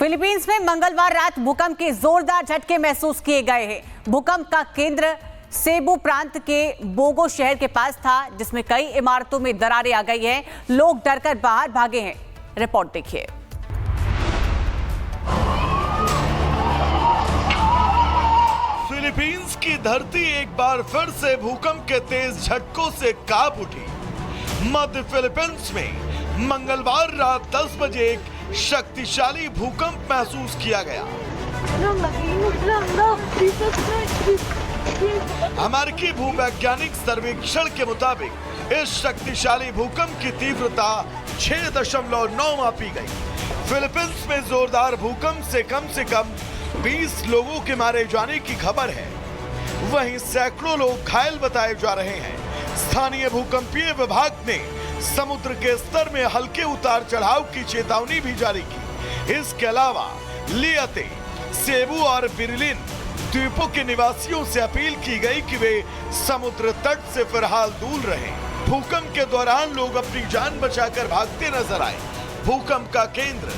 Philippines में मंगलवार रात भूकंप के जोरदार झटके महसूस किए गए हैं। भूकंप का केंद्र सेबू प्रांत के बोगो शहर के पास था, जिसमें कई इमारतों में दरारें आ गई हैं। लोग डरकर बाहर भागे हैं। रिपोर्ट देखिए। फिलीपींस की धरती एक बार फिर से भूकंप के तेज झटकों से कांप उठी। मध्य फिलीपींस में मंगलवार रात 10 बजे एक शक्तिशाली भूकंप महसूस किया गया। अमेरिकी भूवैज्ञानिक सर्वेक्षण के मुताबिक इस शक्तिशाली भूकंप की तीव्रता 6.9 मापी गई। फिलीपींस में जोरदार भूकंप से कम 20 लोगों के मारे जाने की खबर है। वहीं सैकड़ों लोग घायल बताए जा रहे हैं। स्थानीय भूकंपीय विभाग ने समुद्र के स्तर में हल्के उतार चढ़ाव की चेतावनी भी जारी की। इसके अलावा लियाते, सेबू और बिरलिन द्वीपों के निवासियों से अपील की गई कि वे समुद्र तट से फिलहाल दूर रहें। भूकंप के दौरान लोग अपनी जान बचाकर भागते नजर आए। भूकंप का केंद्र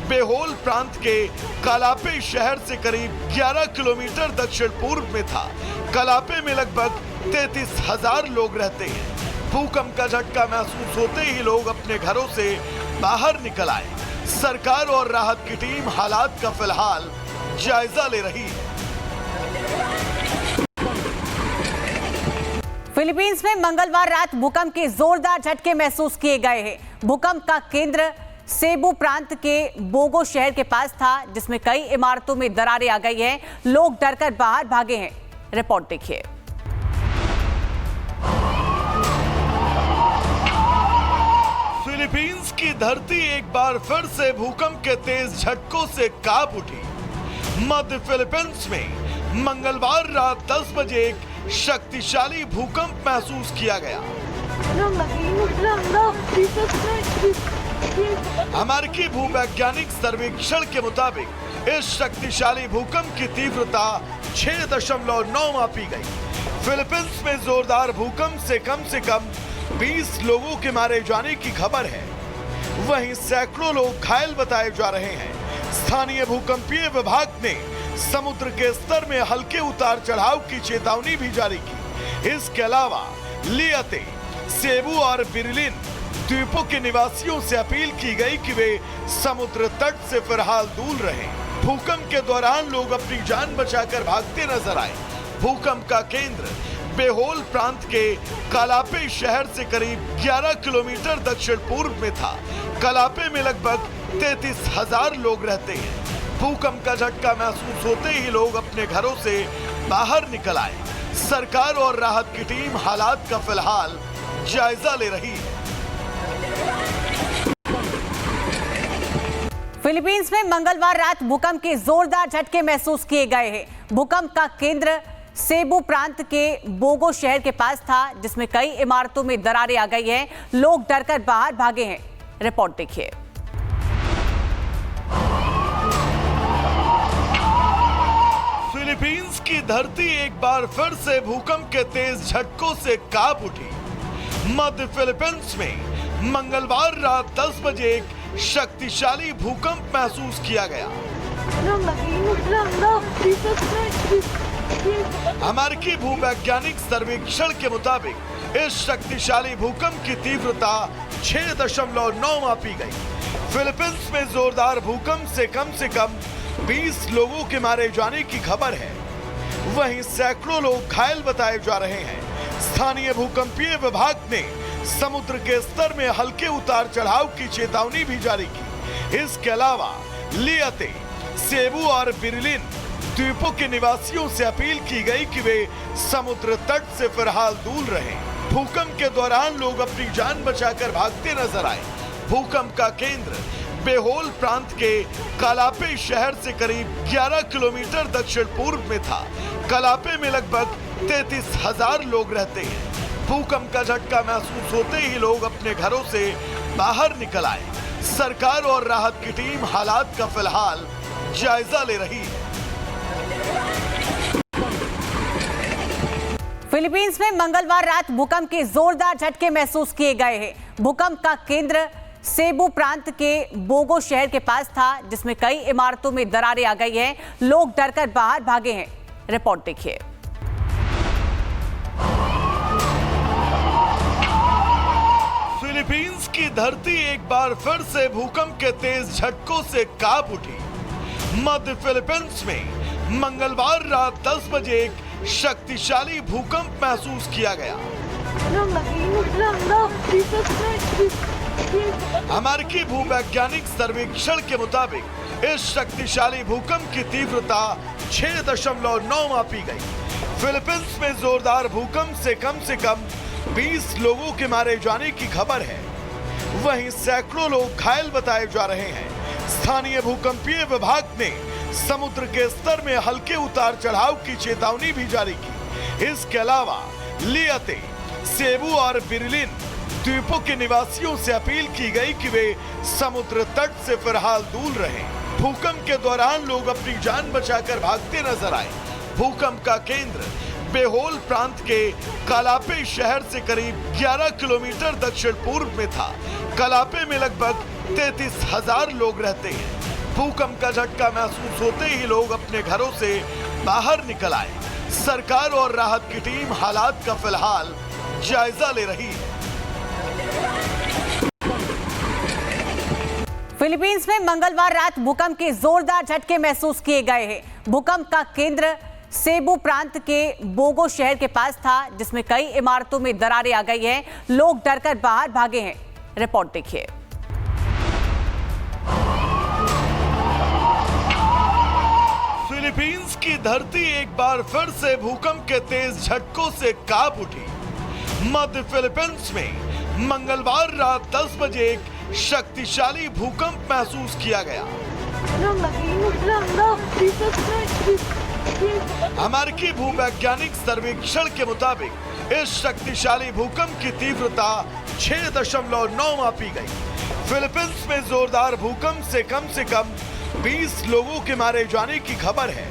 बेहोल प्रांत के कलापे शहर से करीब 11 किलोमीटर दक्षिण पूर्व में था। कलापे में लगभग 33,000 लोग रहते हैं। भूकंप का झटका महसूस होते ही लोग अपने घरों से बाहर निकल आए। सरकार और राहत की टीम हालात का फिलहाल जायजा ले रही है। फिलीपींस में मंगलवार रात भूकंप के जोरदार झटके महसूस किए गए हैं। भूकंप का केंद्र सेबू प्रांत के बोगो शहर के पास था, जिसमें कई इमारतों में दरारें आ गई हैं। लोग डरकर बाहर भागे हैं। रिपोर्ट देखिए। फिलीपींस की धरती एक बार फिर से भूकंप के तेज झटकों से कांप उठी। मध्य फिलीपींस में मंगलवार रात 10 बजे एक शक्तिशाली भूकंप महसूस किया गया। अमेरिकी भूवैज्ञानिक सर्वेक्षण के मुताबिक इस शक्तिशाली भूकंप की तीव्रता 6.9 मापी गई। फिलीपींस में जोरदार भूकंप से कम 20 लोगों के मारे जाने की खबर है। वहीं सैकड़ों लोग घायल बताए जा रहे हैं। स्थानीय भूकंपीय विभाग ने समुद्र के स्तर में हल्के उतार चढ़ाव की चेतावनी भी जारी की। इसके अलावा लियाते, सेबू और बिरलिन द्वीपों के निवासियों से अपील की गई कि वे समुद्र तट से फिलहाल दूर रहें। भूकंप के दौरान लोग अपनी जान बचाकर भागते नजर आए। भूकंप का केंद्र बेहोल प्रांत के कलापे शहर से करीब 11 किलोमीटर दक्षिण पूर्व में था। कलापे में लगभग 33,000 लोग रहते हैं। भूकंप का झटका महसूस होते ही लोग अपने घरों से बाहर निकल आए। सरकार और राहत की टीम हालात का फिलहाल जायजा ले रही है। फिलीपींस में मंगलवार रात भूकंप के जोरदार झटके महसूस किए गए हैं। भूकंप का केंद्र सेबू प्रांत के बोगो शहर के पास था, जिसमें कई इमारतों में दरारें आ गई हैं। लोग डरकर बाहर भागे हैं। रिपोर्ट देखिए। फिलीपींस की धरती एक बार फिर से भूकंप के तेज झटकों से कांप उठी। मध्य फिलीपींस में मंगलवार रात 10 बजे एक शक्तिशाली भूकंप महसूस किया गया। अमेरिकी भूवैज्ञानिक सर्वेक्षण के मुताबिक इस शक्तिशाली भूकंप की तीव्रता 6.9 मापी गई। फिलीपींस में जोरदार भूकंप से कम 20 लोगों के मारे जाने की खबर है। वहीं सैकड़ों लोग घायल बताए जा रहे हैं। स्थानीय भूकंपीय विभाग ने समुद्र के स्तर में हल्के उतार चढ़ाव की चेतावनी भी जारी की। इसके अलावा लियाते, सेबू और बिरलिन द्वीपों के निवासियों से अपील की गई कि वे समुद्र तट से फिलहाल दूर रहें। भूकंप के दौरान लोग अपनी जान बचाकर भागते नजर आए। भूकंप का केंद्र बेहोल प्रांत के कलापे शहर से करीब 11 किलोमीटर दक्षिण पूर्व में था। कलापे में लगभग 33,000 लोग रहते हैं। भूकंप का झटका महसूस होते ही लोग अपने घरों से बाहर निकल आए। सरकार और राहत की टीम हालात का फिलहाल जायजा ले रही है। फिलीपींस में मंगलवार रात भूकंप के जोरदार झटके महसूस किए गए हैं। भूकंप का केंद्र सेबू प्रांत के बोगो शहर के पास था, जिसमें कई इमारतों में दरारें आ गई हैं। लोग डरकर बाहर भागे हैं। रिपोर्ट देखिए। फिलीपींस की धरती एक बार फिर से भूकंप के तेज झटकों से कांप उठी। मध्य फिलीपींस में मंगलवार रात 10 बजे एक शक्तिशाली भूकंप महसूस किया गया। अमेरिकी भूवैज्ञानिक सर्वेक्षण के मुताबिक इस शक्तिशाली भूकंप की तीव्रता 6.9 मापी गई। फिलीपींस में जोरदार भूकंप से कम 20 लोगों के मारे जाने की खबर है। वहीं सैकड़ों लोग घायल बताए जा रहे हैं। स्थानीय भूकंपीय विभाग ने समुद्र के स्तर में हल्के उतार चढ़ाव की चेतावनी भी जारी की। इसके अलावा लियाते, सेबू और बिरलिन द्वीपों के निवासियों से अपील की गई कि वे समुद्र तट से फिलहाल दूर रहें। भूकंप के दौरान लोग अपनी जान बचाकर भागते नजर आए। भूकंप का केंद्र बेहोल प्रांत के कलापे शहर से करीब 11 किलोमीटर दक्षिण पूर्व में था। कलापे में लगभग 33,000 लोग रहते हैं। भूकंप का झटका महसूस होते ही लोग अपने घरों से बाहर निकल आए। सरकार और राहत की टीम हालात का फिलहाल जायजा ले रही है। फिलीपींस में मंगलवार रात भूकंप के जोरदार झटके महसूस किए गए हैं। भूकंप का केंद्र सेबू प्रांत के बोगो शहर के पास था, जिसमें कई इमारतों में दरारें आ गई हैं। लोग डरकर बाहर भागे हैं। रिपोर्ट देखिए। फिलीपींस की धरती एक बार फिर से भूकंप के तेज झटकों से कांप उठी। मध्य फिलीपींस में मंगलवार रात 10 बजे एक शक्तिशाली भूकंप महसूस किया गया। अमेरिकी भूवैज्ञानिक सर्वेक्षण के मुताबिक इस शक्तिशाली भूकंप की तीव्रता 6.9 मापी गई। फिलीपींस में जोरदार भूकंप से कम 20 लोगों के मारे जाने की खबर है।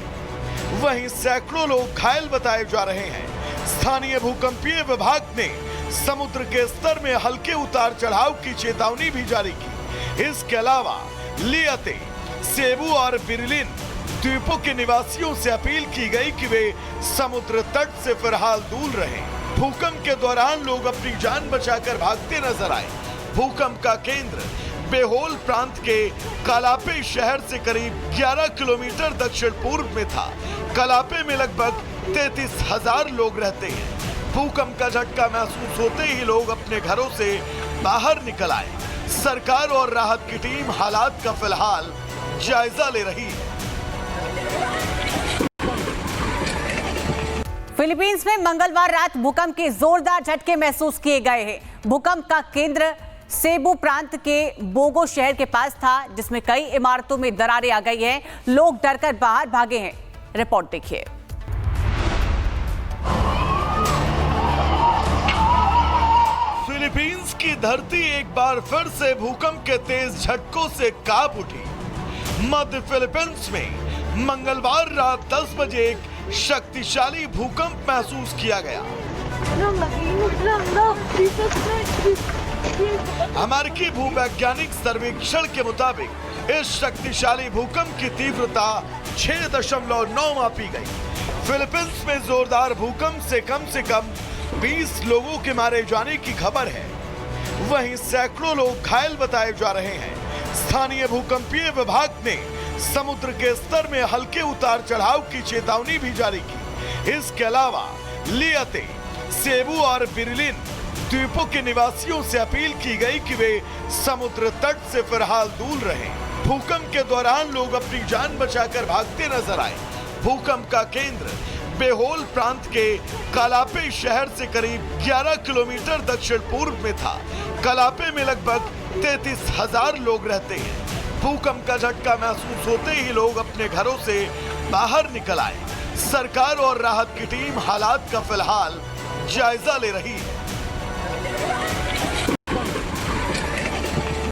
वहीं सैकड़ों लोग घायल बताए जा रहे हैं। स्थानीय भूकंपीय विभाग ने समुद्र के स्तर में हल्के उतार चढ़ाव की चेतावनी भी जारी की। इसके अलावा लियाते, सेबू और बिरलिन द्वीपों के निवासियों से अपील की गई कि वे समुद्र तट से फिलहाल दूर रहें। भूकंप के दौरान लोग अपनी जान बचाकर भागते नजर आए। भूकंप का केंद्र बेहोल प्रांत के कलापे शहर से करीब 11 किलोमीटर दक्षिण पूर्व में था। कलापे में लगभग 33,000 लोग रहते हैं। भूकंप का झटका महसूस होते ही लोग अपने घरों से बाहर निकल आए। सरकार और राहत की टीम हालात का फिलहाल जायजा ले रही है। फिलीपींस में मंगलवार रात भूकंप के जोरदार झटके महसूस किए गए हैं। भूकंप का केंद्र सेबू प्रांत के बोगो शहर के पास था, जिसमें कई इमारतों में दरारें आ गई हैं। लोग डरकर बाहर भागे हैं। रिपोर्ट देखिए। फिलीपींस की धरती एक बार फिर से भूकंप के तेज झटकों से कांप उठी। मध्य फिलीपींस में मंगलवार रात 10 बजे एक शक्तिशाली भूकंप महसूस किया गया। अमेरिकी भूवैज्ञानिक सर्वेक्षण के मुताबिक इस शक्तिशाली भूकंप की तीव्रता 6.9 मापी गई। फिलीपींस में जोरदार भूकंप से कम 20 लोगों के मारे जाने की खबर है। वहीं सैकड़ों लोग घायल बताए जा रहे हैं। स्थानीय भूकंपीय विभाग ने समुद्र के स्तर में हल्के उतार चढ़ाव की चेतावनी भी जारी की। इसके अलावा लियाते, सेबू और बिरलिन द्वीपों के निवासियों से अपील की गई कि वे समुद्र तट से फिलहाल दूर रहें। भूकंप के दौरान लोग अपनी जान बचाकर भागते नजर आए। भूकंप का केंद्र बेहोल प्रांत के कलापे शहर से करीब 11 किलोमीटर दक्षिण पूर्व में था। कलापे में लगभग 33,000 लोग रहते हैं। भूकंप का झटका महसूस होते ही लोग अपने घरों से बाहर निकल आए। सरकार और राहत की टीम हालात का फिलहाल जायजा ले रही है।